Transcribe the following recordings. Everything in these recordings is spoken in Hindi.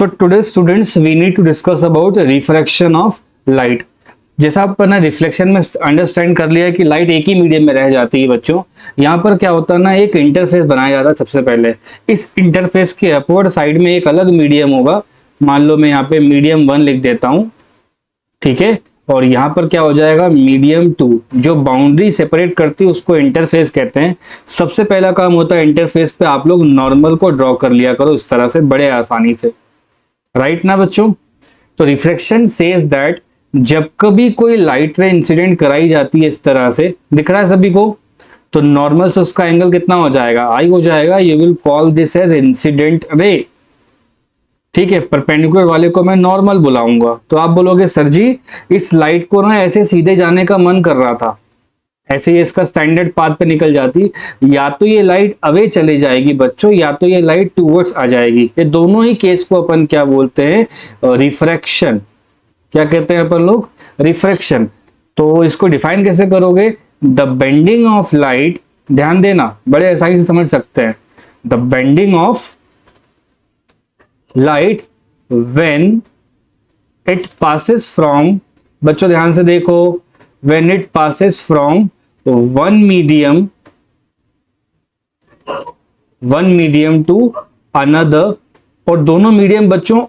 So today students we need to discuss about refraction of light. जैसा अपन रिफ्लेक्शन में अंडरस्टैंड कर लिया है कि लाइट एक ही मीडियम में रह जाती है बच्चों, यहाँ पर क्या होता है ना, एक इंटरफेस बनाया जाता है। सबसे पहले इस इंटरफेस के अपवर्ड साइड में एक अलग मीडियम होगा। मान लो मैं यहाँ पे मीडियम 1 लिख देता हूँ, ठीक है। और यहाँ पर क्या हो जाएगा, मीडियम 2। जो बाउंड्री सेपरेट करती है उसको इंटरफेस कहते हैं। सबसे पहला काम होता है इंटरफेस पे आप लोग नॉर्मल को ड्रॉ कर लिया करो इस तरह से, बड़े आसानी से, राइट ना बच्चों। तो रिफ्लेक्शन सेज दैट जब कभी कोई लाइट रे इंसिडेंट कराई जाती है इस तरह से, दिख रहा है सभी को, तो नॉर्मल से उसका एंगल कितना हो जाएगा, आई हो जाएगा। You will call this as incident ray, ठीक है। परपेंडिकुलर वाले को मैं नॉर्मल बुलाऊंगा। तो आप बोलोगे सर जी इस लाइट को ना ऐसे सीधे जाने का मन कर रहा था, ऐसे ही इसका स्टैंडर्ड पाथ पे निकल जाती, या तो ये लाइट अवे चले जाएगी बच्चों, या तो ये लाइट टूवर्ड्स आ जाएगी। ये दोनों ही केस को अपन क्या बोलते हैं, रिफ्रैक्शन। क्या कहते हैं अपन लोग, रिफ्रैक्शन। तो इसको डिफाइन कैसे करोगे, द बेंडिंग ऑफ लाइट, ध्यान देना बड़े आसानी से समझ सकते हैं, the bending of light when it passes from, बच्चों ध्यान से देखो, when it passes from one medium to another, और दोनों मीडियम बच्चों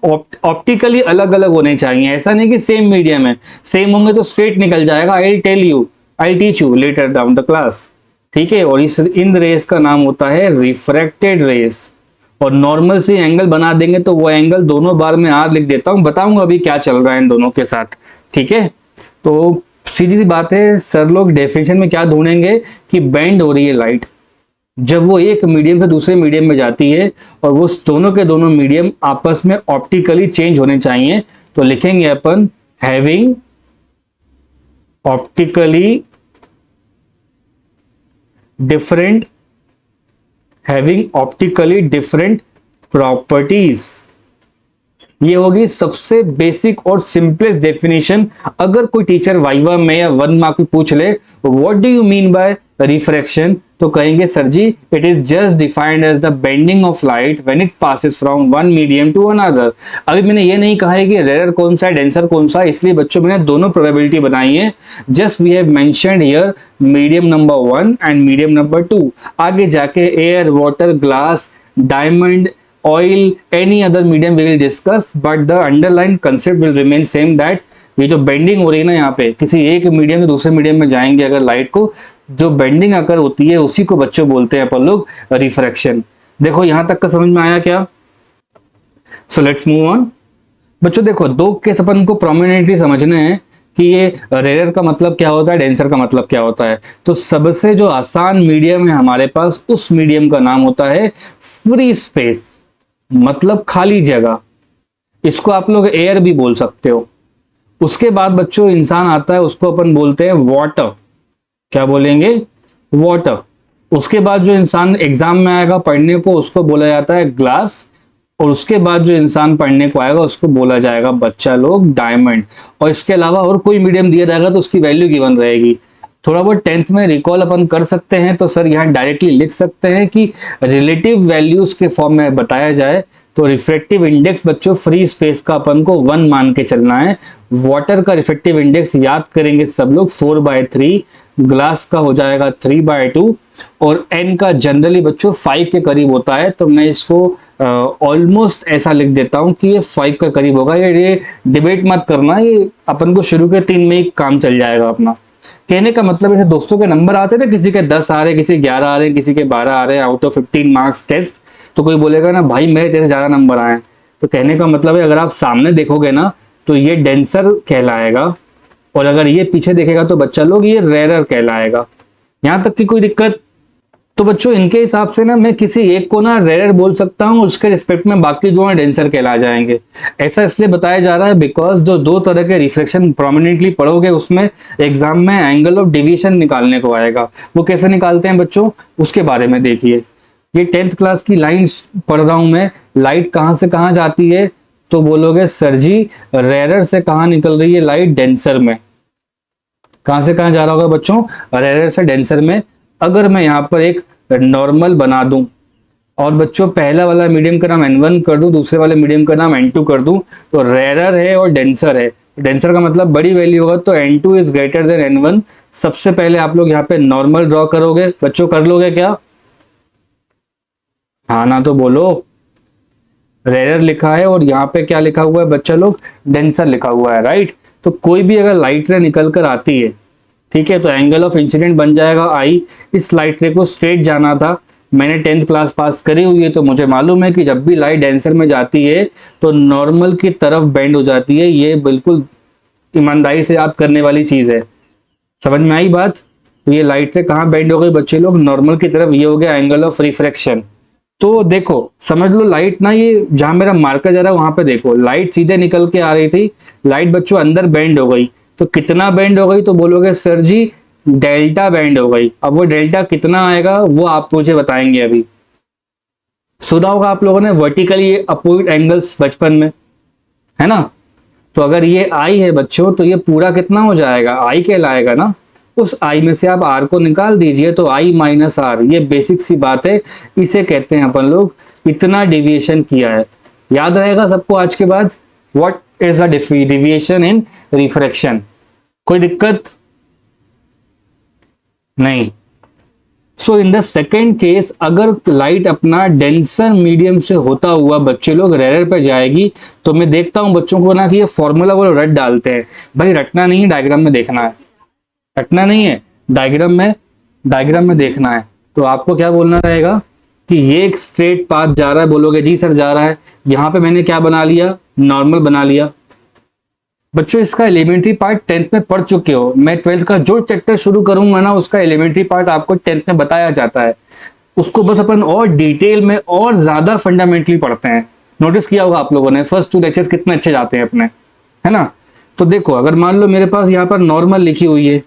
ऑप्टिकली अलग अलग होने चाहिए। ऐसा नहीं कि सेम मीडियम है, सेम होंगे तो स्ट्रेट निकल जाएगा। I teach you later down the class, ठीक है। और इस इन रेस का नाम होता है रिफ्रैक्टेड रेस। और नॉर्मल से एंगल बना देंगे तो वो एंगल दोनों बार में आर लिख देता हूं, बताऊंगा अभी क्या चल रहा है इन दोनों के साथ, ठीक है। तो सीधी सी बात है, सर लोग डेफिनेशन में क्या ढूंढेंगे कि बेंड हो रही है लाइट जब वो एक मीडियम से दूसरे मीडियम में जाती है, और वो दोनों के दोनों मीडियम आपस में ऑप्टिकली चेंज होने चाहिए। तो लिखेंगे अपन हैविंग ऑप्टिकली डिफरेंट प्रॉपर्टीज। ये होगी सबसे बेसिक और सिंपलेस्ट डेफिनेशन। अगर कोई टीचर वाइवा में या 1 मार्क में पूछ ले what do you mean by refraction, तो कहेंगे sir ji it is just defined as the bending of light when it passes from one medium to another. अभी मैंने ये नहीं कहा है कि रेयर कौन सा है डेंसर कौन सा, इसलिए बच्चों मैंने दोनों प्रोबेबिलिटी बनाई है। Just we have mentioned here medium number 1 and medium number 2। आगे जाके air, water, glass, diamond, oil, any other medium we will discuss, but the underlying concept will remain same that ये जो बेंडिंग हो रही है ना, यहाँ पे किसी एक मीडियम से दूसरे मीडियम में जाएंगे अगर लाइट को, जो बेंडिंग अगर होती है उसी को बच्चों बोलते हैं अपन लोग रिफ्रैक्शन। देखो यहां तक का समझ में आया क्या? सो लेट्स मूव ऑन बच्चों। देखो दो केस अपन को प्रोमिनेंटली समझने हैं कि ये रेयर का मतलब क्या होता है, डेंसर का मतलब क्या होता है। तो सबसे जो आसान मीडियम है हमारे पास, उस मीडियम का नाम होता है फ्री स्पेस, मतलब खाली जगह। इसको आप लोग एयर भी बोल सकते हो। उसके बाद बच्चों इंसान आता है, उसको अपन बोलते हैं वाटर। क्या बोलेंगे, वाटर। उसके बाद जो इंसान एग्जाम में आएगा पढ़ने को उसको बोला जाता है ग्लास। और उसके बाद जो इंसान पढ़ने को आएगा उसको बोला जाएगा बच्चा लोग डायमंड। और इसके अलावा और कोई मीडियम दिया जाएगा तो उसकी वैल्यू गिवन रहेगी। थोड़ा बहुत 10th में रिकॉल अपन कर सकते हैं, तो सर यहाँ डायरेक्टली लिख सकते हैं कि रिलेटिव वैल्यूज के फॉर्म में बताया जाए तो रिफ्रैक्टिव इंडेक्स बच्चों फ्री स्पेस का अपन को 1 मान के चलना है। वाटर का रिफ्रैक्टिव इंडेक्स याद करेंगे सब लोग 4/3, ग्लास का हो जाएगा 3/2, और एन का जनरली बच्चों 5 के करीब होता है। तो मैं इसको ऑलमोस्ट ऐसा लिख देता हूं कि ये 5 के करीब होगा। ये डिबेट मत करना, ये अपन को शुरू के 3 में ही काम चल जाएगा अपना। कहने का मतलब है दोस्तों के नंबर आते हैं ना, किसी के 10 आ रहे, किसी 11 आ रहे, किसी के 12 आ रहे हैं आउट ऑफ 15 मार्क्स टेस्ट। तो कोई बोलेगा ना भाई मेरे तेरे ज्यादा नंबर आए, तो कहने का मतलब है अगर आप सामने देखोगे ना तो ये डेंसर कहलाएगा, और अगर ये पीछे देखेगा तो बच्चा लोग ये रेयरर कहलाएगा। यहां तक की कोई दिक्कत? तो बच्चों इनके हिसाब से ना मैं किसी एक को ना रेयर बोल सकता हूं, उसके रिस्पेक्ट में बाकी जो है डेंसर कहला जाएंगे। ऐसा इसलिए बताया जा रहा है बिकॉज जो 2 तरह के रिफ्लेक्शन प्रोमिनेंटली पढ़ोगे उसमें एग्जाम में एंगल ऑफ डेविएशन निकालने को आएगा। वो कैसे निकालते हैं बच्चों, उसके बारे में देखिए। ये 10th क्लास की लाइन पढ़ रहा हूं मैं, लाइट कहां से कहां जाती है, तो बोलोगे सर जी रेयरर से कहां निकल रही है लाइट, डेंसर में। कहां से कहां जा रहा होगा बच्चों, रेयरर से डेंसर में। अगर मैं यहाँ पर एक नॉर्मल बना दूं और बच्चों पहला वाला मीडियम का नाम N1 कर दूं, दूसरे वाले मीडियम का नाम N2 कर दूं, तो रेरर है और डेंसर है। डेंसर का मतलब बड़ी वैल्यू होगा, तो N2 is greater than N1। सबसे पहले आप लोग यहाँ पे नॉर्मल ड्रॉ करोगे, बच्चों कर लोगे क्या? हाँ ना तो बोलो। रेरर लिखा है और यहाँ पे क्या लिखा हुआ है बच्चा लोग? डेंसर लिखा हुआ है, राइट। तो कोई भी अगर लाइट रे निकल कर आती है, ठीक है, तो एंगल ऑफ इंसिडेंट बन जाएगा आई। इस लाइट रे को स्ट्रेट जाना था। मैंने 10th क्लास पास करी हुई है, तो मुझे मालूम है कि जब भी लाइट डेंसर में जाती है तो नॉर्मल की तरफ बेंड हो जाती है। ये बिल्कुल ईमानदारी से याद करने वाली चीज है। समझ में आई बात? तो ये लाइट रे कहाँ बेंड हो गई बच्चे लोग? नॉर्मल की तरफ। ये हो गया एंगल ऑफ रिफ्रैक्शन। तो देखो, समझ लो लाइट ना, ये जहां मेरा मार्कर जा रहा है वहां पे देखो, लाइट सीधे निकल के आ रही थी, लाइट बच्चों अंदर बेंड हो गई। तो कितना बेंड हो गई? तो बोलोगे सर जी डेल्टा बेंड हो गई। अब वो डेल्टा कितना आएगा वो आप मुझे बताएंगे अभी। सुना होगा आप लोगों ने वर्टिकली अपोजिट एंगल्स बचपन में, है ना? तो अगर ये आई है बच्चों, तो ये पूरा कितना हो जाएगा? आई कहलाएगा ना। उस आई में से आप आर को निकाल दीजिए, तो आई माइनस आर। ये बेसिक सी बात है, इसे कहते हैं अपन लोग इतना डिविएशन किया है। याद रहेगा सबको आज के बाद? What is the deviation in refraction? कोई दिक्कत नहीं। सो इन द सेकेंड केस, अगर लाइट अपना डेंसर मीडियम से होता हुआ बच्चे लोग रेरर पे जाएगी, तो मैं देखता हूं बच्चों को ना कि ये फॉर्मूला वो रट डालते हैं। भाई रटना नहीं है, डायग्राम में देखना है। रटना नहीं है, डायग्राम में देखना है। तो आपको क्या बोलना रहेगा कि ये एक स्ट्रेट पाथ जा रहा है, बोलोगे जी सर जा रहा है। यहां पे मैंने क्या बना लिया? नॉर्मल बना लिया। बच्चों इसका एलिमेंट्री पार्ट 10th में पढ़ चुके हो। मैं 12th का जो चैप्टर शुरू करूंगा ना, उसका एलिमेंट्री पार्ट आपको 10th में बताया जाता है। उसको बस अपन और डिटेल में और ज्यादा फंडामेंटली पढ़ते हैं। नोटिस किया होगा आप लोगों ने, फर्स्ट 2 लेक्चर्स कितने अच्छे जाते हैं अपने, है ना? तो देखो, अगर मान लो मेरे पास यहाँ पर नॉर्मल लिखी हुई है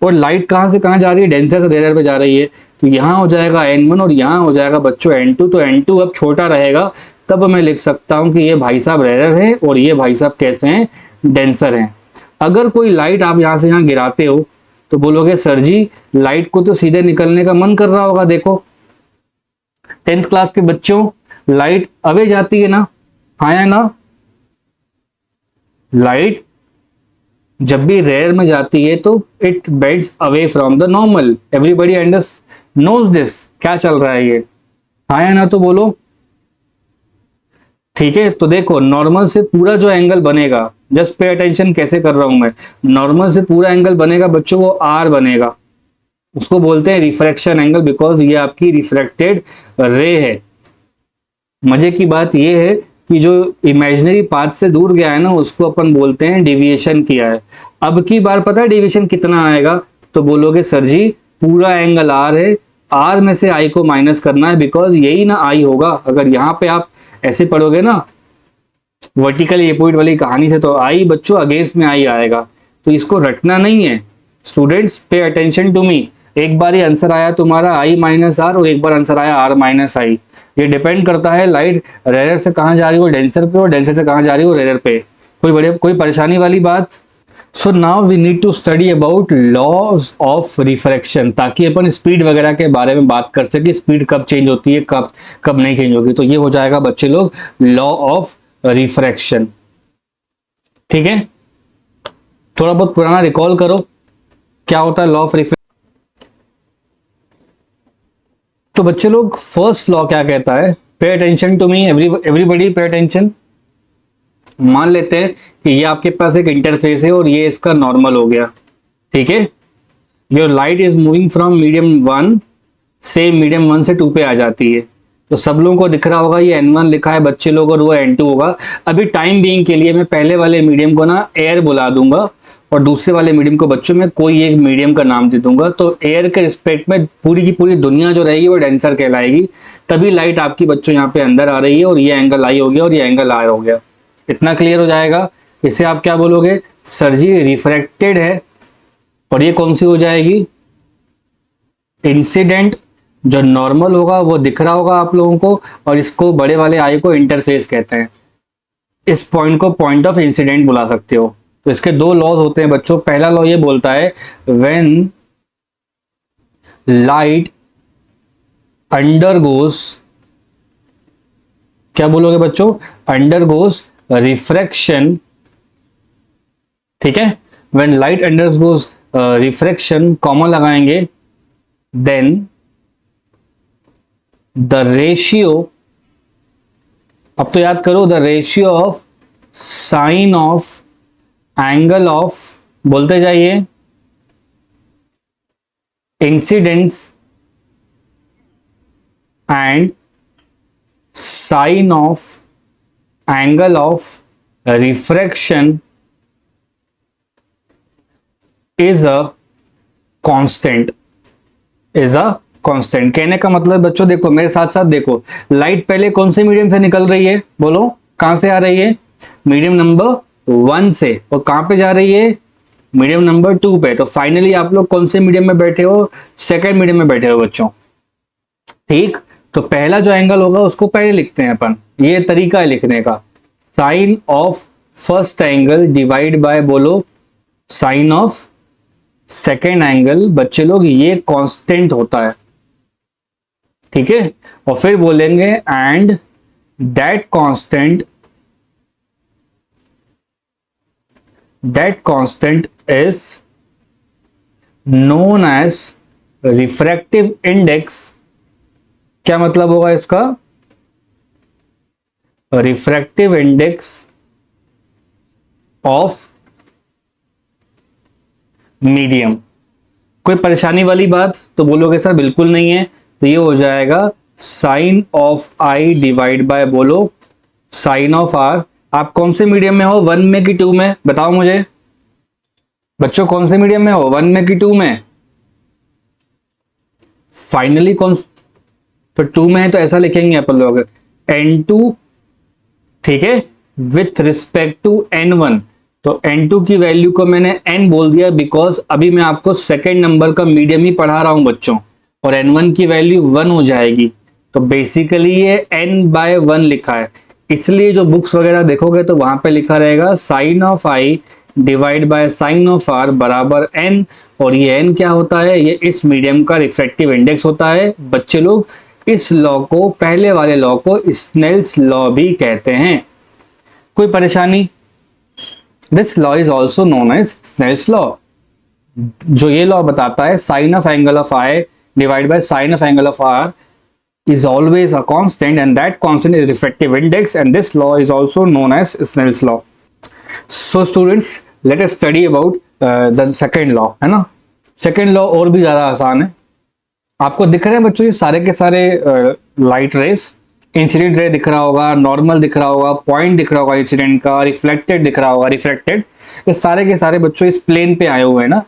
और लाइट कहाँ से कहाँ जा रही है? डेंसर से रेरर पे जा रही है। तो यहाँ हो जाएगा N1 और यहाँ हो जाएगा बच्चों N2। तो N2 अब छोटा रहेगा, तब मैं लिख सकता हूँ कि ये भाई साहब रेरर है और ये भाई साहब कैसे हैं? डेंसर हैं। अगर कोई लाइट आप यहाँ से यहाँ गिराते हो, तो बोलोगे सर जी लाइट को तो सीधे निकलने का मन कर रहा होगा। देखो 10th क्लास के बच्चों, लाइट अवे जाती है ना, हाँ या ना? लाइट जब भी रेयर में जाती है तो it bends away from the normal. Everybody knows this. क्या चल रहा है ये? हाँ या ना तो बोलो। ठीक है, तो देखो नॉर्मल से पूरा जो एंगल बनेगा, जस्ट पे अटेंशन कैसे कर रहा हूं मैं। नॉर्मल से पूरा एंगल बनेगा बच्चों, वो आर बनेगा। उसको बोलते हैं रिफ्रैक्शन एंगल, बिकॉज ये आपकी रिफ्रैक्टेड रे है। मजे की बात ये है कि जो इमेजिनरी पाथ से दूर गया है ना, उसको अपन बोलते हैं डिविएशन किया है। अब की बार पता है डिविएशन कितना आएगा? तो बोलोगे सर जी पूरा एंगल आर है, आर में से आई को माइनस करना है, बिकॉज यही ना आई होगा। अगर यहाँ पे आप ऐसे पढ़ोगे ना वर्टिकली अपोजिट वाली कहानी से, तो आई बच्चों अगेंस्ट में आई आएगा। तो इसको रटना नहीं है। स्टूडेंट्स पे अटेंशन टू मी। एक बार ये आंसर आया तुम्हारा आई माइनस आर और एक बार आंसर आया आर माइनस आई। ये डिपेंड करता है लाइट रेरर से कहाँ जा रही हो डेंसर पे, और डेंसर से कहाँ जा रही हो रेरर पे। कोई परेशानी वाली बात? So now we need to study about laws of refraction, ताकि अपन स्पीड वगैरह के बारे में बात कर सके। स्पीड कब चेंज होती है, कब कब नहीं चेंज होगी। तो ये हो जाएगा बच्चे लोग लॉ ऑफ रिफ्रैक्शन। ठीक है, थोड़ा बहुत पुराना रिकॉल करो, क्या होता है लॉ ऑफ रिफ्रैक्शन। तो बच्चे लोग फर्स्ट लॉ क्या कहता है? Pay attention to me, everybody pay attention. मान लेते हैं कि ये आपके पास एक इंटरफेस है और ये इसका नॉर्मल हो गया। ठीक है, your light is moving from medium 1 से मीडियम 1 से 2 पे आ जाती है। तो सब लोगों को दिख रहा होगा ये N1 लिखा है बच्चे लोग, और वो N2 होगा। अभी टाइम बीइंग के लिए मैं पहले वाले मीडियम को ना एयर बुला दूंगा और दूसरे वाले मीडियम को बच्चों में कोई एक मीडियम का नाम दे दूंगा। तो एयर के रिस्पेक्ट में पूरी की पूरी दुनिया जो रहेगी वो डेंसर कहलाएगी। तभी लाइट आपकी बच्चों यहाँ पे अंदर आ रही है और ये एंगल आई हो गया और ये एंगल आर हो गया। इतना क्लियर हो जाएगा। इससे आप क्या बोलोगे? सर जी रिफ्रैक्टेड है, और ये कौन सी हो जाएगी? इंसिडेंट। जो नॉर्मल होगा वो दिख रहा होगा आप लोगों को, और इसको बड़े वाले आई को इंटरफेस कहते हैं। इस पॉइंट को पॉइंट ऑफ इंसिडेंट बुला सकते हो। तो इसके दो लॉज होते हैं बच्चों। पहला लॉ ये बोलता है व्हेन लाइट अंडरगोस क्या बोलोगे बच्चों? अंडरगोज रिफ्रैक्शन, ठीक है। When light undergoes refraction, comma लगाएंगे, देन द रेशियो, अब तो याद करो, the ratio of sine of angle of, बोलते जाइए, incidents and sine of angle of refraction is a constant, is a constant. कहने का मतलब बच्चों देखो, मेरे साथ साथ देखो, लाइट पहले कौन से मीडियम से निकल रही है? बोलो, कहां से आ रही है? मीडियम नंबर 1 से। और कहां पे जा रही है? मीडियम नंबर 2 पे। तो फाइनली आप लोग कौन से मीडियम में बैठे हो? सेकेंड मीडियम में बैठे हो बच्चों, ठीक। तो पहला जो एंगल होगा उसको पहले लिखते हैं अपन, ये तरीका है लिखने का। Sine of first angle divide by, बोलो, साइन ऑफ सेकेंड एंगल, बच्चे लोग ये कांस्टेंट होता है, ठीक है। और फिर बोलेंगे and that constant is known as refractive index. क्या मतलब होगा इसका? Refractive index of medium. कोई परेशानी वाली बात तो बोलोगे सर बिल्कुल नहीं है, तो ये हो जाएगा sine of I divide by, बोलो, साइन ऑफ आर। आप कौन से मीडियम में हो, 1 में कि 2 में? बताओ मुझे बच्चों, कौन से मीडियम में हो, 1 में कि 2 में? फाइनली कौन? तो 2 में है तो ऐसा लिखेंगे अपन लोग, N2, ठीक है, विथ रिस्पेक्ट टू N1। तो N2 की वैल्यू को मैंने N बोल दिया बिकॉज अभी मैं आपको सेकेंड नंबर का मीडियम ही पढ़ा रहा हूं बच्चों, और N1 की वैल्यू 1 हो जाएगी। तो बेसिकली ये N/1 लिखा है, इसलिए जो बुक्स वगैरह देखोगे तो वहां पे लिखा रहेगा sine of I divide by sine of R बराबर N। और ये N क्या होता है? ये इस मीडियम का रिफ्रैक्टिव इंडेक्स होता है। बच्चे लोग इस लॉ को, पहले वाले लॉ को स्नेल्स लॉ भी कहते हैं। कोई परेशानी? This law is also known as Snell's law. जो ये लॉ बताता है sine of angle of I divide by sine of angle of R is always a constant and that constant is refractive index, and this law is also known as Snell's law. So students, let us study about the second law, है ना। second law और भी ज्यादा आसान है। आपको दिख रहे हैं बच्चों ये सारे के सारे लाइट रेस, इंसिडेंट रे दिख रहा होगा, नॉर्मल दिख रहा होगा, पॉइंट दिख रहा होगा इंसिडेंट का, रिफ्लेक्टेड दिख रहा होगा, रिफ्रैक्टेड, ये सारे के सारे बच्चों इस प्लेन पे आए हुए हैं ना,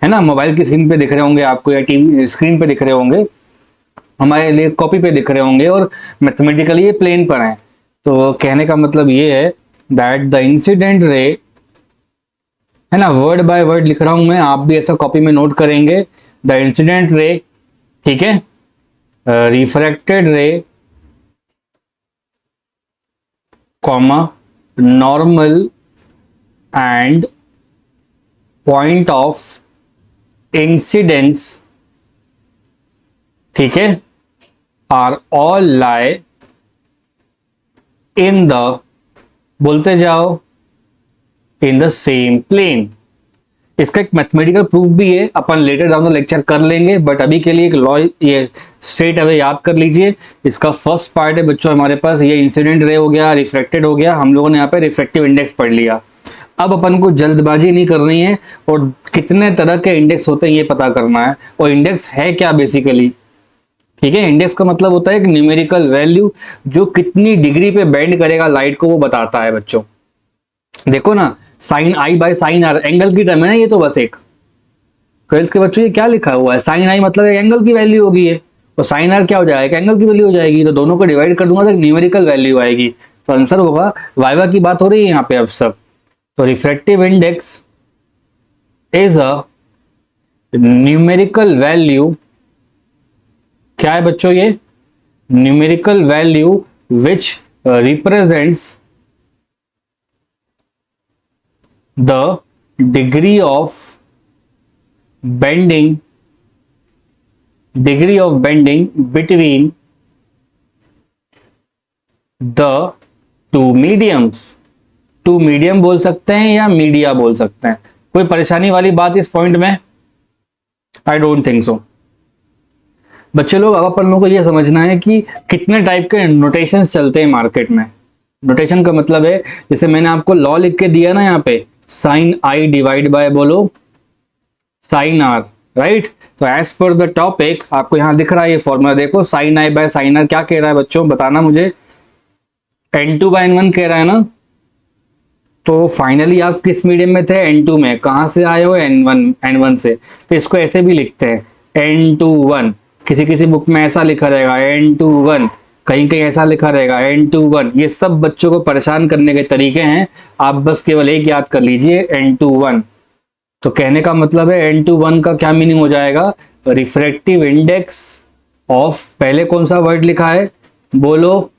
है ना। मोबाइल की स्क्रीन पे दिख रहे होंगे आपको, या टीवी स्क्रीन पे दिख रहे होंगे, हमारे लिए कॉपी पे दिख रहे होंगे, और मैथमेटिकली ये प्लेन पर है। तो कहने का मतलब ये है दैट द इंसिडेंट रे, है ना, वर्ड बाय वर्ड लिख रहा हूं मैं, आप भी ऐसा कॉपी में नोट करेंगे। द इंसिडेंट रे, ठीक है, refracted ray, comma, normal and point of incidence, ठीक है, are all lie in the, बोलते जाओ, इन द सेम प्लेन। इसका एक मैथमेटिकल प्रूफ भी है, अपन लेटर डाउन द लेक्चर कर लेंगे, बट अभी के लिए एक लॉ ये स्ट्रेट अवे याद कर लीजिए। इसका फर्स्ट पार्ट है बच्चों हमारे पास, ये इंसिडेंट रे हो गया, रिफ्रैक्टेड हो गया, हम लोगों ने यहाँ पे रिफ्रैक्टिव इंडेक्स पढ़ लिया। अब अपन को जल्दबाजी नहीं करनी है, और कितने तरह के इंडेक्स होते हैं ये पता करना है, और इंडेक्स है क्या बेसिकली, ठीक है। इंडेक्स का मतलब होता है एक न्यूमेरिकल वैल्यू जो कितनी डिग्री पे बेंड करेगा लाइट को, वो बताता है बच्चों। देखो ना, sine I by sine R angle की टर्म है ना ये, तो बस एक 12th के बच्चों ये क्या लिखा हुआ है, साइन आई मतलब एक एंगल की वैल्यू होगी है, और साइन आर क्या हो जाएगा, एक एंगल की वैल्यू हो जाएगी। तो दोनों को डिवाइड कर दूंगा तो एक न्यूमेरिकल वैल्यू आएगी, तो आंसर होगा। वाइवा की बात हो रही है यहाँ पे अब सब। तो refractive index is a numerical value, क्या है बच्चों ये, numerical value which represents the degree of bending between the two mediums. Two medium बोल सकते हैं या मीडिया बोल सकते हैं। कोई परेशानी वाली बात इस पॉइंट में? I don't think so. बच्चे लोग, अब अपन लोगों को यह समझना है कि कितने टाइप के नोटेशन चलते हैं मार्केट में। नोटेशन का मतलब है, जैसे मैंने आपको लॉ लिख के दिया ना यहाँ पे, साइन आई डिवाइड बाय, बोलो साइन आर, राइट। तो एज पर द टॉपिक आपको यहाँ दिख रहा है ये फॉर्मूला, देखो sine I by sine R क्या कह रहा है बच्चों, बताना मुझे। n2 बाय n1 कह रहा है ना। तो फाइनली आप किस मीडियम में थे? n2 में। कहां से आए हो? n1 से। तो इसको ऐसे भी लिखते हैं n21। किसी किसी बुक में ऐसा लिखा रहेगा n21, कहीं कहीं ऐसा लिखा रहेगा n21। ये सब बच्चों को परेशान करने के तरीके हैं, आप बस केवल एक याद कर लीजिए, n21। तो कहने का मतलब है n21 का क्या मीनिंग हो जाएगा? रिफ्रैक्टिव इंडेक्स ऑफ, पहले कौन सा वर्ड लिखा है बोलो?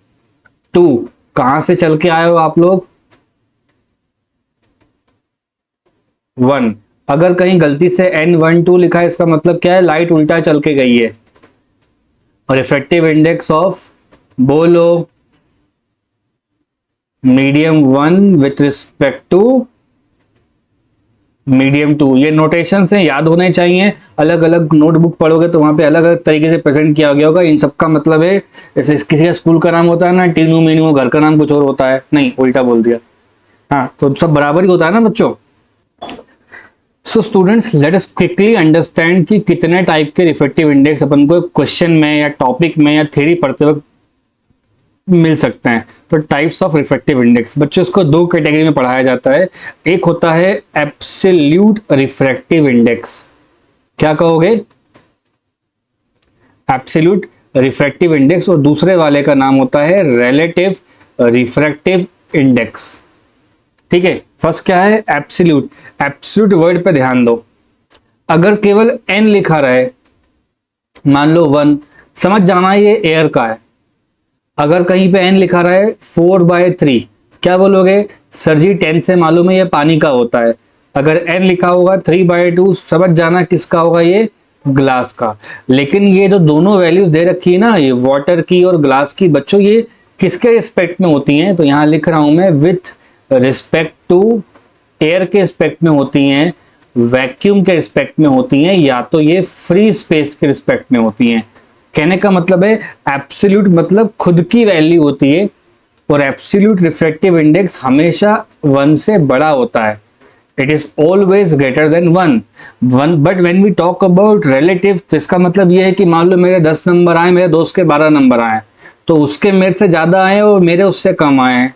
2। कहां से चल के आए हो आप लोग? 1। अगर कहीं गलती से n12 लिखा है, इसका मतलब क्या है? लाइट उल्टा चल के गई है। और रिफ्रैक्टिव इंडेक्स ऑफ, बोलो medium 1 with respect to medium 2। ये नोटेशन से याद होने चाहिए। अलग अलग नोटबुक पढ़ोगे तो वहां पे अलग अलग तरीके से प्रेजेंट किया गया होगा। इन सब का मतलब है, जैसे किसी का स्कूल का नाम होता है ना टीनू मीनू, घर का नाम कुछ और होता है, नहीं उल्टा बोल दिया। हाँ, तो सब बराबर ही होता है ना बच्चों। So students, let us quickly understand कि कितने टाइप के रिफ्रैक्टिव इंडेक्स अपन को क्वेश्चन में या टॉपिक में या थ्योरी पढ़ते वक्त मिल सकते हैं। तो टाइप्स ऑफ रिफ्रैक्टिव इंडेक्स, बच्चों इसको दो कैटेगरी में पढ़ाया जाता है। एक होता है एब्सोल्यूट रिफ्रैक्टिव इंडेक्स। क्या कहोगे? Absolute refractive index. और दूसरे वाले का नाम होता है रिलेटिव रिफ्रैक्टिव इंडेक्स। ठीक है, फर्स्ट क्या है? एब्सोल्यूट। एब्सोल्यूट वर्ड पे ध्यान दो। अगर केवल n लिखा रहे, मान लो 1, समझ जाना ये एयर का है। अगर कहीं पे n लिखा रहा है 4/3, क्या बोलोगे? सर जी 10 से मालूम है ये पानी का होता है। अगर n लिखा होगा 3/2, समझ जाना किसका होगा? ये ग्लास का। लेकिन ये जो दोनों वैल्यूज दे रखी है ना, ये वाटर की और ग्लास की, बच्चों ये किसके रिस्पेक्ट में होती हैं? तो यहां लिख रहा हूं मैं, विथ रिस्पेक्ट टू एयर के रिस्पेक्ट में होती हैं, वैक्यूम के रिस्पेक्ट में होती हैं, या तो ये फ्री स्पेस के रिस्पेक्ट में होती हैं। कहने का मतलब है एब्सोल्यूट मतलब खुद की वैल्यू होती है, और एब्सोल्यूट रिफ्रैक्टिव इंडेक्स हमेशा 1 से बड़ा होता है। It is always greater than 1। But when we talk about relative, तो इसका मतलब यह है कि मान लो मेरे 10 नंबर आए, मेरे दोस्त के 12 नंबर आए, तो उसके मेरे से ज्यादा आए और मेरे उससे कम आए,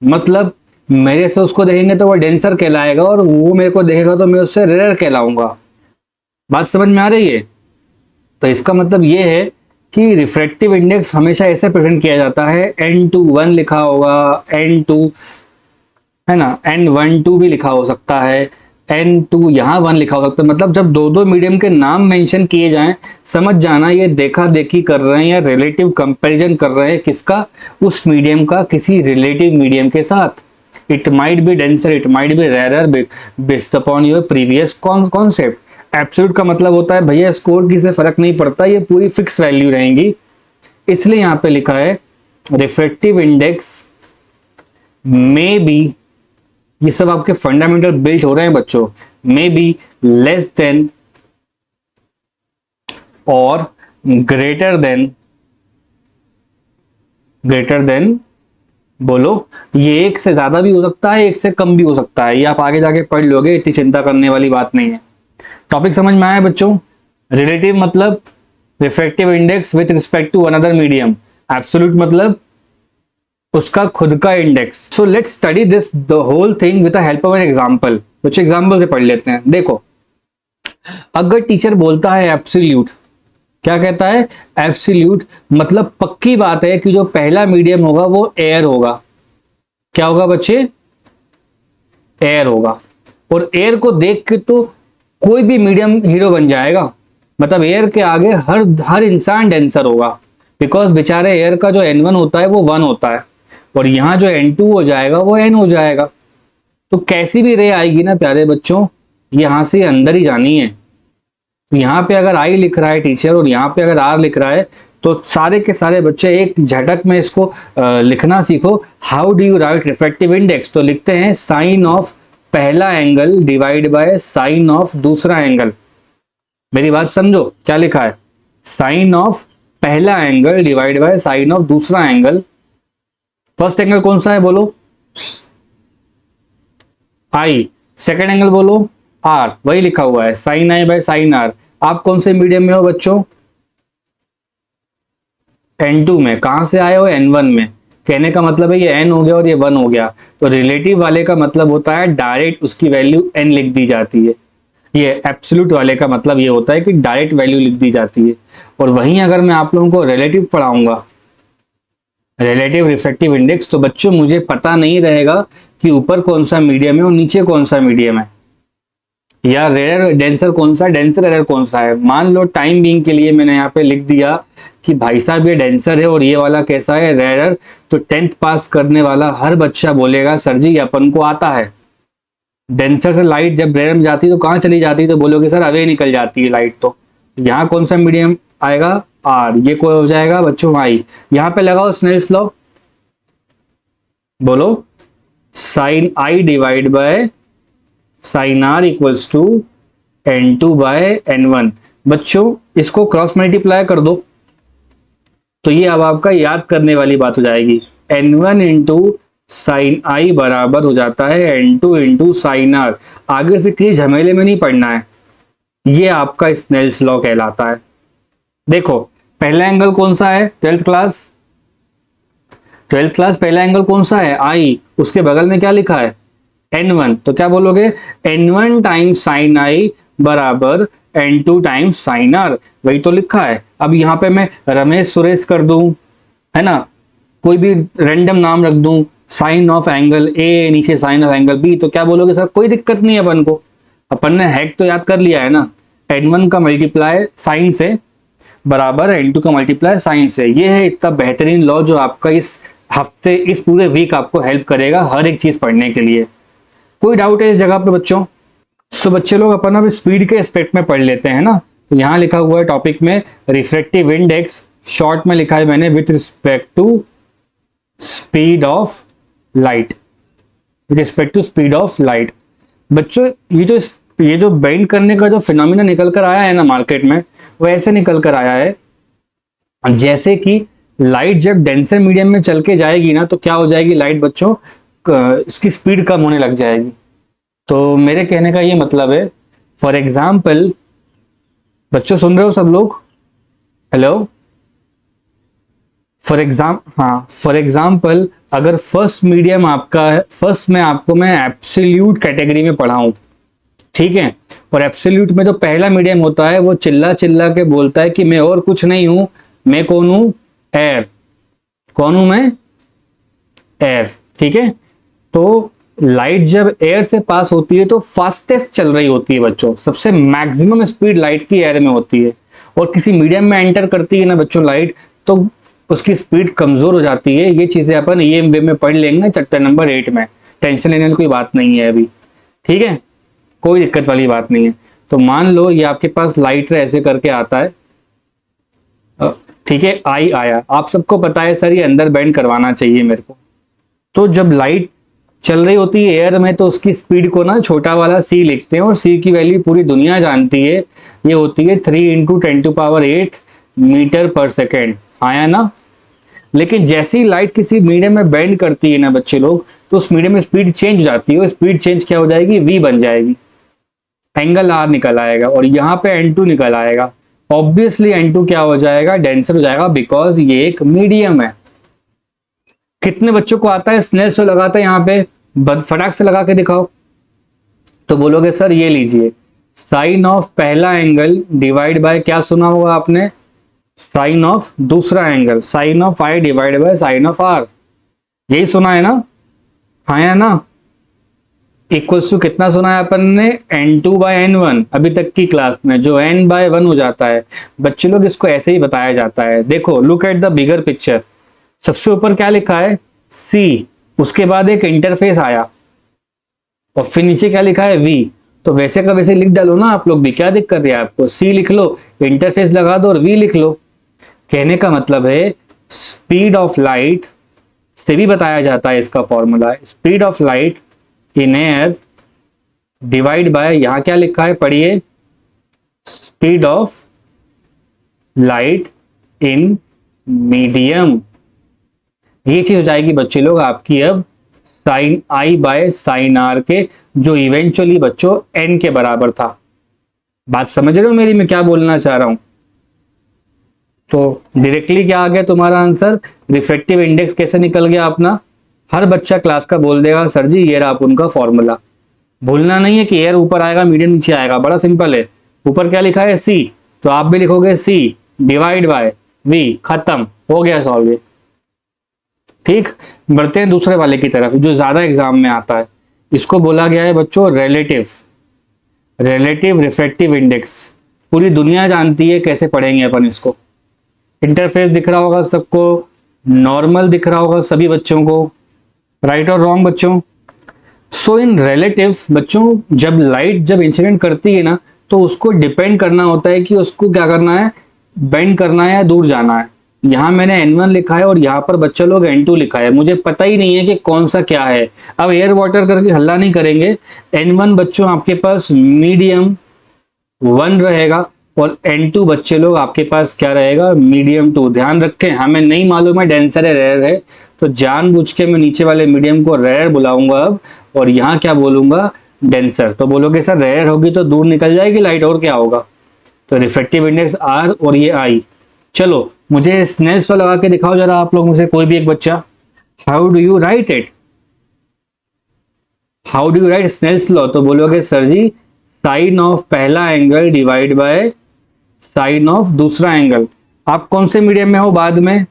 मतलब मेरे से उसको देखेंगे तो वो डेंसर कहलाएगा, और वो मेरे को देखेगा तो मैं उससे रेयर कहलाऊंगा। बात समझ में आ रही है? तो इसका मतलब ये है कि रिफ्रैक्टिव इंडेक्स हमेशा ऐसे प्रेजेंट किया जाता है, n21 लिखा होगा, n2 है ना, n12 भी लिखा हो सकता है, n2 यहाँ 1 लिखा हो सकता है। मतलब जब दो दो मीडियम के नाम मेंशन किए जाएं, समझ जाना ये देखा देखी कर रहे हैं या रिलेटिव कंपैरिजन कर रहे हैं। किसका? उस मीडियम का किसी रिलेटिव मीडियम के साथ। It might be denser, it might be rare, based upon your previous concept. Absolute का मतलब होता है भैया स्कोर की से फर्क नहीं पड़ता, ये पूरी फिक्स वैल्यू रहेंगी। इसलिए यहां पे लिखा है रिफ्रैक्टिव इंडेक्स में बी, ये सब आपके फंडामेंटल बिल्ड हो रहे हैं बच्चों, मे बी लेस देन और ग्रेटर देन, बोलो ये एक से ज्यादा भी हो सकता है, एक से कम भी हो सकता है, ये आप आगे जाके पढ़ लोगे, इतनी चिंता करने वाली बात नहीं है। टॉपिक समझ में आया बच्चों? रिलेटिव मतलब refractive index with respect to another medium, absolute मतलब उसका खुद का index. So let's study this the whole thing with the help of an example. कुछ एग्जांपल से पढ़ लेते हैं। देखो, अगर टीचर बोलता है एब्सोल्यूट, क्या कहता है? एब्सोल्यूट मतलब पक्की बात है कि जो पहला मीडियम होगा वो एयर होगा। क्या होगा बच्चे? एयर होगा। और एयर को देख के तो कोई भी मीडियम हीरो बन जाएगा, मतलब एयर के आगे हर इंसान डेंसर होगा, बिकॉज बेचारे एयर का जो n1 होता है वो 1 होता है, और यहां जो n2 हो जाएगा वो n हो जाएगा। तो कैसी भी रे आएगी ना प्यारे बच्चों, यहां से अंदर ही जानी है। तो यहाँ पे अगर आई लिख रहा है टीचर और यहाँ पे अगर आर लिख रहा है, तो सारे के सारे बच्चे एक झटक में इसको लिखना सीखो। How do you write refractive index? तो लिखते हैं साइन ऑफ पहला angle divide by sine of दूसरा एंगल। मेरी बात समझो, क्या लिखा है? साइन ऑफ पहला angle divide by sine of दूसरा एंगल। फर्स्ट एंगल कौन सा है बोलो? आई। सेकेंड एंगल बोलो आर, वही लिखा हुआ है sine I by sine R. आप कौन से मीडियम में हो बच्चों? N2 में। कहां से आए हो? N1 में। कहने का मतलब है ये n हो गया और ये 1 हो गया, तो रिलेटिव वाले का मतलब होता है डायरेक्ट उसकी वैल्यू n लिख दी जाती है। ये एब्सोल्यूट वाले का मतलब ये होता है कि डायरेक्ट वैल्यू लिख दी जाती है। और वहीं अगर मैं आप लोगों को रिलेटिव पढ़ाऊंगा, रिलेटिव रिफ्रैक्टिव इंडेक्स, तो बच्चों मुझे पता नहीं रहेगा कि ऊपर कौन सा मीडियम है और नीचे कौन सा मीडियम है, या रेयर डेंसर कौन सा है, डेंसर एरर कौन सा है। मान लो टाइम बीइंग के लिए मैंने यहाँ पे लिख दिया कि भाई साहब ये डेंसर है और ये वाला कैसा है, रेयर। तो 10th पास करने वाला हर बच्चा बोलेगा सर जी अपन को आता है। डेंसर से लाइट जब रेयर में जाती है तो कहाँ चली जाती है? तो बोलोगे सर अवे निकल जाती है लाइट। तो यहाँ कौन सा मीडियम आएगा? आर। ये कोई हो जाएगा बच्चों आई। यहाँ पे लगाओ स्नेल्स लॉ, बोलो sine I divide by sine R equals to N2 by N1। बच्चों इसको क्रॉस मल्टीप्लाई कर दो, तो ये अब आपका याद करने वाली बात हो जाएगी। N1 इंटू साइन आई बराबर हो जाता है N2 इंटू साइन आर। आगे से किसी झमेले में नहीं पड़ना है, ये आपका स्नेल्स लॉ कहलाता है। देखो पहला एंगल कौन सा है? 12th क्लास, 12th क्लास पहला एंगल कौन सा है? आई। उसके बगल में क्या लिखा है? N1। तो क्या बोलोगे? N1 टाइम्स साइन आई बराबर N2 टाइम्स साइन आर, वही तो लिखा है। अब यहाँ पे मैं रमेश सुरेश कर दूं, है ना, कोई भी रैंडम नाम रख दूं, साइन ऑफ एंगल ए नीचे साइन ऑफ एंगल बी, तो क्या बोलोगे सर कोई दिक्कत नहीं है अपन को, अपन ने हैक तो याद कर लिया है ना। N1 का मल्टीप्लाई साइन से बराबर N2 का मल्टीप्लाई साइन से। ये है इतना बेहतरीन लॉ जो आपका इस हफ्ते, इस पूरे वीक आपको हेल्प करेगा हर एक चीज पढ़ने के लिए। कोई डाउट है इस जगह पे बच्चों? तो बच्चे लोग अपन अब स्पीड के एस्पेक्ट में पढ़ लेते हैं ना। तो यहाँ लिखा हुआ है टॉपिक में रिफ्रैक्टिव इंडेक्स, शॉर्ट में लिखा है मैंने with respect to speed of light, with respect to speed of light. बच्चों ये जो बेंड करने का जो फिनोमिना निकल कर आया है ना मार्केट में, वो ऐसे निकल कर आया है जैसे कि लाइट जब डेंसर मीडियम में चल के जाएगी ना, तो क्या हो जाएगी लाइट बच्चों, इसकी स्पीड कम होने लग जाएगी। तो मेरे कहने का ये मतलब है, फॉर एग्जाम्पल, बच्चों सुन रहे हो सब लोग? हेलो? फॉर एग्जाम्पल अगर फर्स्ट मीडियम आपका है, फर्स्ट में आपको मैं एब्सोल्यूट कैटेगरी में पढ़ाऊं, ठीक है, और एब्सोल्यूट में जो पहला मीडियम होता है वो चिल्ला चिल्ला के बोलता है कि मैं और कुछ नहीं हूं, मैं कौन हूं? एयर। कौन हूं मैं? एयर। ठीक है, तो लाइट जब एयर से पास होती है तो फास्टेस्ट चल रही होती है बच्चों, सबसे मैक्सिमम स्पीड लाइट की एयर में होती है। और किसी मीडियम में एंटर करती है ना बच्चों लाइट, तो उसकी स्पीड कमजोर हो जाती है। ये चीजें अपन ईएमवी में पढ़ लेंगे चैप्टर नंबर 8 में, टेंशन लेने की कोई बात नहीं है अभी, ठीक है, कोई दिक्कत वाली बात नहीं है। तो मान लो ये आपके पास लाइट ऐसे करके आता है, ठीक है, आई आया, आप सबको पता है सर ये अंदर बेंड करवाना चाहिए मेरे को। तो जब लाइट चल रही होती है एयर में तो उसकी स्पीड को ना छोटा वाला सी लिखते हैं, और सी की वैल्यू पूरी दुनिया जानती है, ये होती है 3 × 10⁸ मीटर पर सेकेंड, आया ना। लेकिन जैसे ही लाइट किसी मीडियम में बेंड करती है ना बच्चे लोग, तो उस मीडियम में स्पीड चेंज हो जाती है, और स्पीड चेंज क्या हो जाएगी? v बन जाएगी, एंगल r निकल आएगा, और यहाँ पे N2 निकल आएगा। ऑब्वियसली N2 क्या हो जाएगा? डेंसर हो जाएगा, बिकॉज ये एक मीडियम है। कितने बच्चों को आता है स्नेल्स लॉ लगाता है? यहाँ पे फटाक से लगा के दिखाओ। तो बोलोगे सर ये लीजिए, साइन ऑफ पहला एंगल डिवाइड बाय क्या सुना होगा आपने? साइन ऑफ दूसरा angle, sine of I divide by sine of R, यही सुना है ना? हाँ या ना? इक्वल्स टू कितना सुना है अपन ने? N2 बाय N1 अभी तक की क्लास में, जो n/1 हो जाता है। बच्चे लोग इसको ऐसे ही बताया जाता है। देखो look at the bigger picture, सबसे ऊपर क्या लिखा है? C, उसके बाद एक इंटरफेस आया, और फिर नीचे क्या लिखा है? V। तो वैसे का वैसे लिख डालो ना आप लोग भी, क्या दिक्कत है आपको? C लिख लो, इंटरफेस लगा दो और V लिख लो। कहने का मतलब है स्पीड ऑफ लाइट से भी बताया जाता है इसका formula, speed of light in air divide by, यहां क्या लिखा है पढ़िए, speed of light in medium. ये चीज हो जाएगी बच्चे लोग आपकी अब sine I by sine R के, जो इवेंचुअली बच्चों एन के बराबर था। बात समझ रहे हो मेरी, मैं क्या बोलना चाह रहा हूं? तो डायरेक्टली क्या आ गया तुम्हारा आंसर, रिफ्रैक्टिव इंडेक्स कैसे निकल गया अपना। हर बच्चा क्लास का बोल देगा सर जी ये रहा आप उनका फॉर्मूला। भूलना नहीं है कि एयर ऊपर आएगा मीडियम नीचे आएगा, बड़ा सिंपल है। ऊपर क्या लिखा है सी, तो आप भी लिखोगे सी डिवाइड बाय वी, खत्म हो गया सॉल्व। ठीक, बढ़ते हैं दूसरे वाले की तरफ जो ज्यादा एग्जाम में आता है। इसको बोला गया है बच्चों रिलेटिव रिफ्रैक्टिव इंडेक्स। पूरी दुनिया जानती है, कैसे पढ़ेंगे अपन इसको। इंटरफेस दिख रहा होगा सबको, नॉर्मल दिख रहा होगा सभी बच्चों को, राइट और रॉन्ग बच्चों। सो इन रिलेटिव बच्चों जब लाइट जब इंसिडेंट करती है ना, तो उसको डिपेंड करना होता है कि उसको क्या करना है, बेंड करना है या दूर जाना है। यहाँ मैंने N1 लिखा है और यहाँ पर बच्चे लोग N2 लिखा है, मुझे पता ही नहीं है कि कौन सा क्या है। अब एयर वाटर करके हल्ला नहीं करेंगे। N1 बच्चों आपके पास मीडियम 1 रहेगा और N2 बच्चे लोग आपके पास क्या रहेगा, मीडियम 2। ध्यान रखें, हमें नहीं मालूम है डेंसर है रेयर है, तो जानबूझ के मैं नीचे वाले मीडियम को रेयर बुलाऊंगा अब, और यहाँ क्या बोलूंगा डेंसर। तो बोलोगे सर रेयर होगी तो दूर निकल जाएगी लाइट, और क्या होगा। तो रिफ्रैक्टिव इंडेक्स R और ये I। चलो मुझे स्नेल्स लॉ लगा के दिखाओ जरा आप लोग में से कोई भी एक बच्चा। How do you write it, how do you write Snell's law. तो बोलोगे सर जी साइन ऑफ पहला angle divide by sine of दूसरा एंगल। आप कौन से मीडियम में हो, बाद में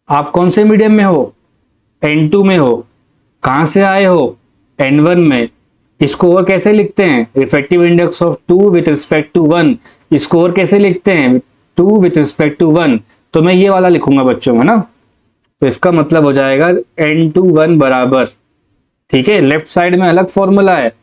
आप कौन से मीडियम में हो, N2 में हो। कहां से आए हो, N1 में। इसको और कैसे लिखते हैं, refractive index of 2 with respect to 1। इसको और कैसे लिखते हैं, 2 विथ रिस्पेक्ट टू 1। तो मैं ये वाला लिखूंगा बच्चों में ना, तो इसका मतलब हो जाएगा N21 बराबर, ठीक है। लेफ्ट साइड में अलग फॉर्मूला है,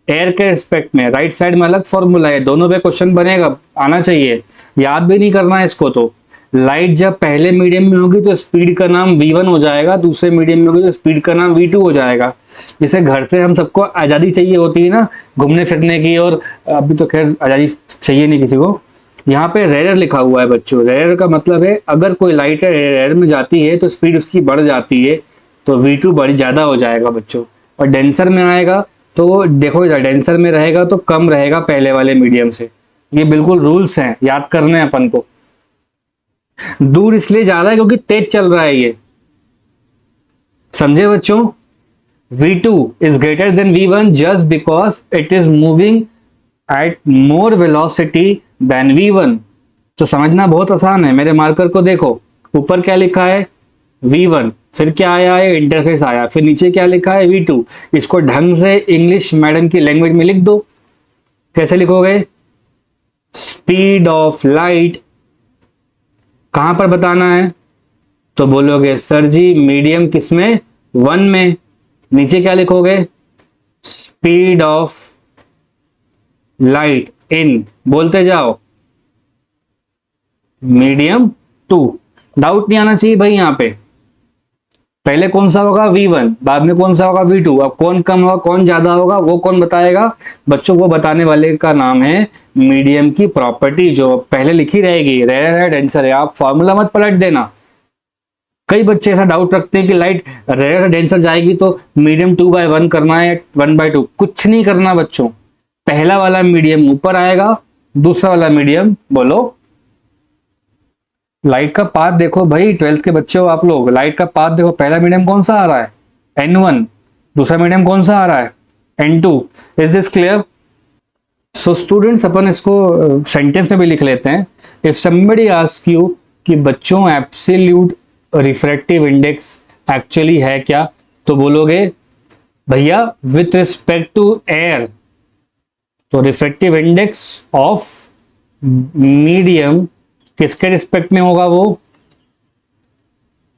एयर के रिस्पेक्ट में, राइट साइड में अलग फॉर्मूला है, दोनों पे क्वेश्चन बनेगा, आना चाहिए। याद भी नहीं करना है इसको। तो लाइट जब पहले मीडियम में होगी तो स्पीड का नाम V1 हो जाएगा, दूसरे मीडियम में होगी तो स्पीड का नाम V2 हो जाएगा। जैसे घर से हम सबको आजादी चाहिए होती है ना घूमने फिरने की, और अभी तो खैर आजादी चाहिए नहीं किसी को। यहाँ पे रेयर लिखा हुआ है बच्चों, रेयर का मतलब है अगर कोई लाइट रेयर में जाती है तो स्पीड उसकी बढ़ जाती है, तो V2 बड़ी ज्यादा हो जाएगा बच्चों। और डेंसर में आएगा तो देखो डेंसर में रहेगा तो कम रहेगा पहले वाले मीडियम से। ये बिल्कुल रूल्स हैं, याद करने हैं अपन को। दूर इसलिए जा रहा है क्योंकि तेज चल रहा है ये, समझे बच्चों। V2 is greater than V1 just because it is moving at more velocity than V1। तो समझना बहुत आसान है, मेरे मार्कर को देखो, ऊपर क्या लिखा है V1, फिर क्या आया है इंटरफेस आया, फिर नीचे क्या लिखा है V2। इसको ढंग से इंग्लिश मैडम की लैंग्वेज में लिख दो। कैसे लिखोगे, स्पीड ऑफ लाइट कहां पर बताना है, तो बोलोगे सर जी मीडियम किसमें, 1 में। नीचे क्या लिखोगे, स्पीड ऑफ लाइट इन, बोलते जाओ, मीडियम 2। डाउट नहीं आना चाहिए भाई यहाँ पे। पहले कौन सा होगा V1, बाद में कौन सा होगा V2। अब कौन कम होगा कौन ज्यादा होगा वो कौन बताएगा बच्चों, वो बताने वाले का नाम है मीडियम की प्रॉपर्टी, जो पहले लिखी रहेगी, रेयर है डेंसर है। आप फॉर्मूला मत पलट देना। कई बच्चे ऐसा डाउट रखते हैं कि लाइट रेयर डेंसर जाएगी तो मीडियम 2/1 करना है, 1/2। कुछ नहीं करना बच्चों, पहला वाला मीडियम ऊपर आएगा, दूसरा वाला मीडियम, बोलो लाइट का पाथ देखो भाई, 12th के बच्चे हो आप लोग, लाइट का पाथ देखो, पहला मीडियम कौन सा आ रहा है N1, दूसरा मीडियम कौन सा आ रहा है N2। Is this clear. So students अपन इसको सेंटेंस में भी लिख लेते हैं। इफ समबडी आस्क यू कि बच्चों एब्सोल्यूट रिफ्रैक्टिव इंडेक्स एक्चुअली है क्या, तो बोलोगे भैया विथ रिस्पेक्ट टू एयर, तो रिफ्रैक्टिव इंडेक्स ऑफ मीडियम किसके रिस्पेक्ट में होगा, वो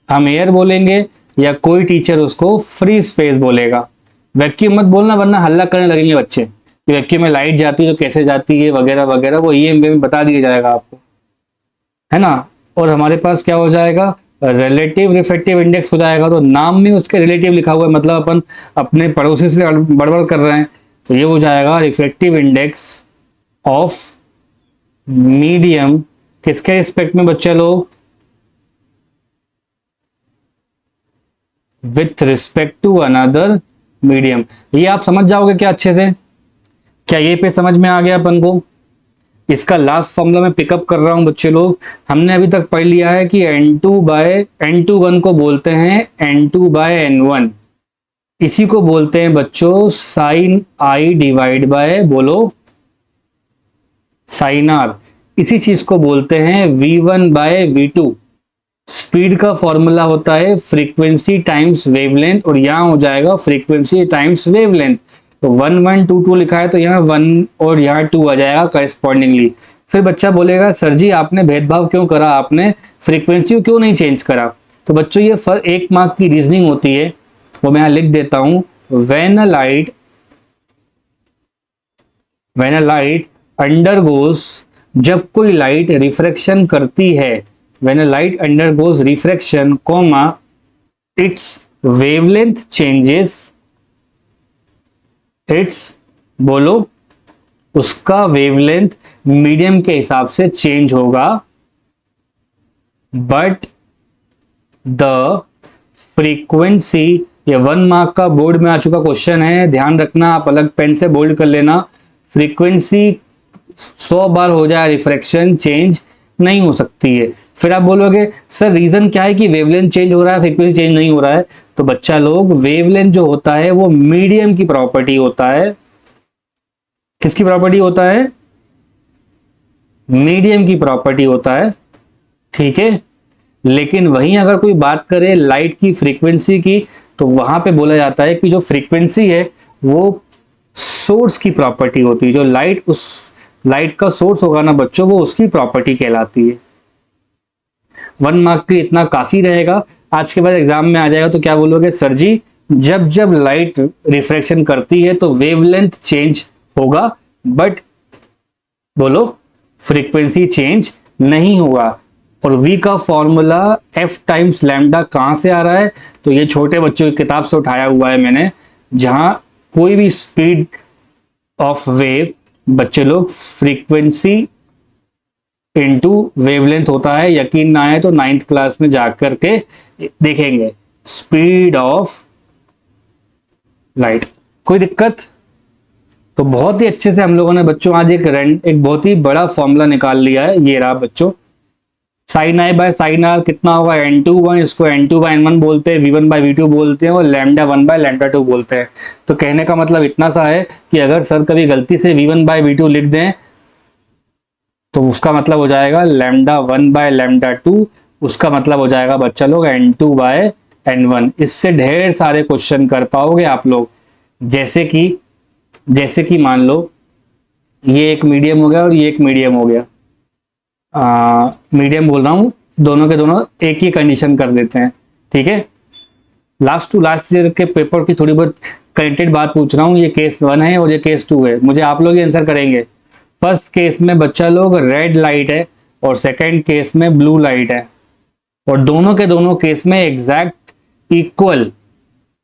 हम एयर बोलेंगे या कोई टीचर उसको फ्री स्पेस बोलेगा। वैक्यूम मत बोलना वरना हल्ला करने लगेंगे बच्चे कि वैक्यूम में लाइट जाती है तो कैसे जाती है वगैरह वगैरह, वो EMB में बता दिया जाएगा आपको, है ना। और हमारे पास क्या हो जाएगा, रिलेटिव रिफ्रैक्टिव इंडेक्स हो जाएगा। तो नाम में उसके रिलेटिव लिखा हुआ है, मतलब अपन अपने पड़ोसी से बड़बड़ कर रहे हैं। तो ये हो जाएगा रिफ्रैक्टिव इंडेक्स ऑफ मीडियम, किसके रिस्पेक्ट में बच्चे लोग, with respect to another medium. ये आप समझ जाओगे क्या अच्छे से, क्या ये पे समझ में आ गया अपन को। इसका लास्ट फॉर्मूला मैं पिकअप कर रहा हूं बच्चे लोग। हमने अभी तक पढ़ लिया है कि N2/N21 को बोलते हैं N2/N1, इसी को बोलते हैं बच्चों साइन आई डिवाइड बाय, बोलो साइन आर। इसी चीज को बोलते हैं V1/V2। स्पीड का फॉर्मूला होता है फ्रीक्वेंसी टाइम्स वेवलेंथ, और यहां हो जाएगा फ्रीक्वेंसी टाइम्स वेवलेंथ। तो 1 1 2 2 लिखा है, तो यहाँ 1 और यहाँ 2 आ जाएगा करस्पॉन्डिंगली। फिर बच्चा बोलेगा सर जी आपने भेदभाव क्यों करा, आपने फ्रीक्वेंसी क्यों नहीं चेंज करा। तो बच्चों ये 1 मार्क की रीजनिंग होती है, वो मैं यहाँ लिख देता हूं। व्हेन अ लाइट अंडरगोस, जब कोई लाइट रिफ्रैक्शन करती है, when a light undergoes refraction comma it's wavelength changes, it's, बोलो, उसका वेवलेंथ मीडियम के हिसाब से चेंज होगा, बट द फ्रीक्वेंसी, ये 1 मार्क का बोर्ड में आ चुका क्वेश्चन है, ध्यान रखना, आप अलग पेन से बोल्ड कर लेना। फ्रीक्वेंसी 100 बार हो जाए रिफ्रैक्शन चेंज नहीं हो सकती है। फिर आप बोलोगे सर रीजन क्या है कि वेवलेंथ चेंज हो रहा है फ्रीक्वेंसी चेंज नहीं हो रहा है। तो बच्चा लोग वेवलेंथ जो होता है वो मीडियम की प्रॉपर्टी होता है। किसकी प्रॉपर्टी होता है, मीडियम की प्रॉपर्टी होता है, ठीक है। लेकिन वहीं अगर कोई बात करे लाइट की फ्रीक्वेंसी की, तो वहां पे बोला जाता है कि जो फ्रीक्वेंसी है वो सोर्स की प्रॉपर्टी होती है। जो लाइट, उस लाइट का सोर्स होगा ना बच्चों, वो उसकी प्रॉपर्टी कहलाती है। 1 मार्क के इतना काफी रहेगा। आज के बाद एग्जाम में आ जाएगा तो क्या बोलोगे सर जी जब जब लाइट रिफ्रैक्शन करती है तो वेवलेंथ चेंज होगा, बट बोलो फ्रीक्वेंसी चेंज नहीं होगा। और V का फॉर्मूला F टाइम्स लैम्डा कहां से आ रहा है, तो ये छोटे बच्चों की किताब से उठाया हुआ है मैंने, जहां कोई भी स्पीड ऑफ वेव बच्चे लोग फ्रीक्वेंसी इनटू वेवलेंथ होता है। यकीन ना आए तो 9th क्लास में जाकर के देखेंगे, स्पीड ऑफ लाइट। कोई दिक्कत, तो बहुत ही अच्छे से हम लोगों ने बच्चों आज एक बहुत ही बड़ा फॉर्मूला निकाल लिया है। ये रहा बच्चों, sine I by sine R कितना होगा N21, इसको N2/N1 बोलते हैं, V1/V2 बोलते हैं, और लैम्डा 1/λ2 बोलते हैं। तो कहने का मतलब इतना सा है कि अगर सर कभी गलती से V1/V2 लिख दें तो उसका मतलब हो जाएगा लैम्डा 1/λ2, उसका मतलब हो जाएगा बच्चा लोग N2/N1। इससे ढेर सारे क्वेश्चन कर पाओगे आप लोग। जैसे कि मान लो ये एक मीडियम हो गया और ये एक मीडियम हो गया, मीडियम बोल रहा हूं, दोनों के दोनों एक ही कंडीशन कर देते हैं, ठीक है। लास्ट टू लास्ट ईयर के पेपर की थोड़ी बहुत कनेक्टेड बात पूछ रहा हूं। ये केस 1 है और ये केस 2 है, मुझे आप लोग ही आंसर करेंगे। फर्स्ट केस में बच्चा लोग रेड लाइट है और सेकंड केस में ब्लू लाइट है, और दोनों के दोनों केस में एग्जैक्ट इक्वल,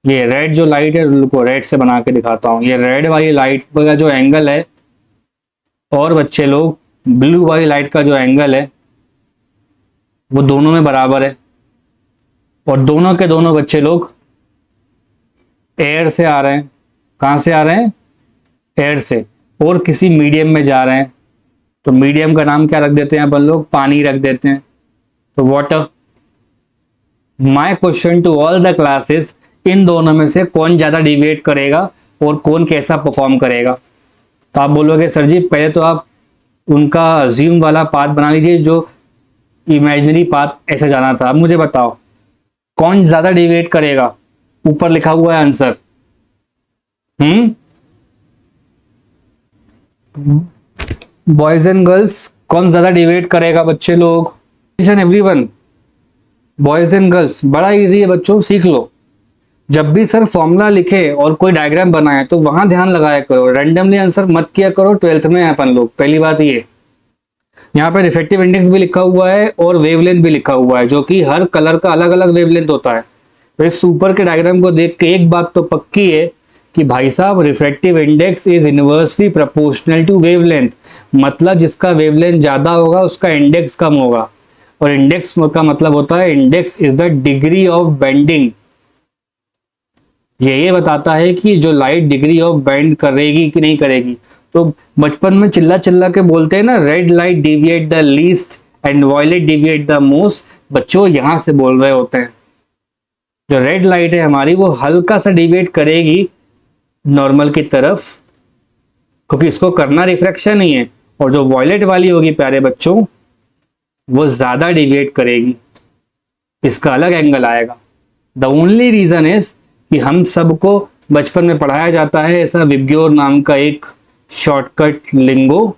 ये रेड जो लाइट है को रेड से बना के दिखाता हूं, ये रेड वाली लाइट का जो एंगल है और बच्चे लोग ब्लू वाली लाइट का जो एंगल है वो दोनों में बराबर है। और दोनों के दोनों बच्चे लोग एयर से आ रहे हैं। कहां से आ रहे हैं, एयर से, और किसी मीडियम में जा रहे हैं। तो मीडियम का नाम क्या रख देते हैं अपन लोग, पानी रख देते हैं, तो water. My question to all the classes, इन दोनों में से कौन ज्यादा डिविएट करेगा और कौन कैसा परफॉर्म करेगा। तो आप बोलोगे सर जी पहले तो आप उनका अज्यूम वाला पाथ बना लीजिए, जो इमेजिनरी पाथ ऐसे जाना था। अब मुझे बताओ कौन ज्यादा डिविएट करेगा, ऊपर लिखा हुआ है आंसर। बॉयज एंड गर्ल्स कौन ज्यादा डिविएट करेगा बच्चे लोग, एवरीवन, बॉयज एंड गर्ल्स। बड़ा इजी है बच्चों, सीख लो। जब भी सर फॉर्मूला लिखे और कोई डायग्राम बनाए तो वहां ध्यान लगाया करो, रैंडमली आंसर मत किया करो। 12th में अपन लोग, पहली बात ये। यहाँ पे रिफ्रैक्टिव इंडेक्स भी लिखा हुआ है और वेवलेंथ भी लिखा हुआ है, जो कि हर कलर का अलग अलग वेवलेंथ होता है। तो इस ऊपर के डायग्राम को देख के एक बात तो पक्की है कि भाई साहब refractive index is inversely proportional to wavelength, मतलब जिसका वेवलेंथ ज्यादा होगा उसका इंडेक्स कम होगा। और इंडेक्स का मतलब होता है index is the degree of bending. ये बताता है कि जो लाइट डिग्री ऑफ बेंड करेगी कि नहीं करेगी। तो बचपन में चिल्ला चिल्ला के बोलते हैं ना, red light deviate the least and violet deviate the most. बच्चों यहां से बोल रहे होते हैं जो रेड लाइट है हमारी वो हल्का सा डिविएट करेगी नॉर्मल की तरफ, क्योंकि इसको करना रिफ्रैक्शन ही है। और जो वॉयलेट वाली होगी प्यारे बच्चों, वो ज्यादा डिविएट करेगी, इसका अलग एंगल आएगा। द ओनली रीजन इज कि हम सबको बचपन में पढ़ाया जाता है ऐसा विबग्योर नाम का एक शॉर्टकट लिंगो,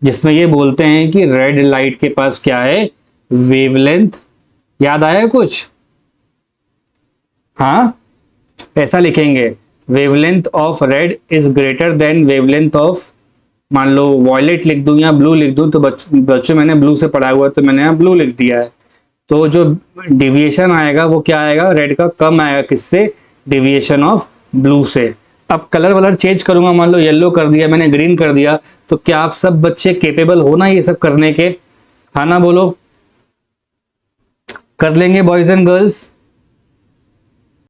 जिसमें ये बोलते हैं कि रेड लाइट के पास क्या है, वेवलेंथ। याद आया कुछ? हाँ, ऐसा लिखेंगे, wavelength of red is greater than wavelength of, मान लो वॉयलेट लिख दूं या ब्लू लिख दूं, तो बच्चों मैंने ब्लू से पढ़ा हुआ है तो मैंने यहाँ ब्लू लिख दिया है। तो जो डिविएशन आएगा वो क्या आएगा, रेड का कम आएगा, किससे, डिविएशन ऑफ ब्लू से। अब कलर वलर चेंज करूंगा, मान लो येलो कर दिया मैंने, ग्रीन कर दिया, तो क्या आप सब बच्चे केपेबल हो ना ये सब करने के? हाँ ना बोलो, कर लेंगे बॉयज एंड गर्ल्स?